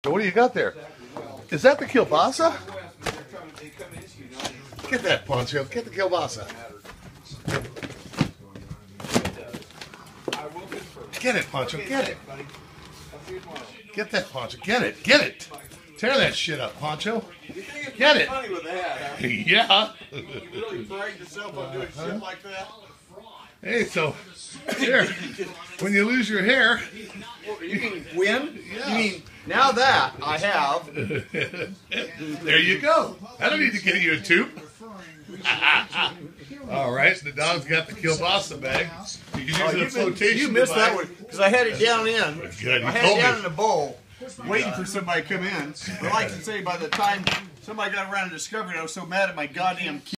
What do you got there? Is that the kielbasa? Get that, Poncho. Get the kielbasa. Get it, Poncho. Get it. Get that, Poncho. Get it. Get it. Tear that shit up, Poncho. Get it. Yeah. You really brag yourself on doing shit like that? Hey, so here, when you lose your hair, You mean win? Yeah. You mean now that I have? there you go. I don't need to get you a tube. All right, the dog's got the kielbasa bag. You can use the flotation. You missed device. that one because I had it down in. Good, you I had told it down me. in a bowl, waiting for somebody to come in. But like I say, by the time somebody got around and discovered it, I was so mad at my goddamn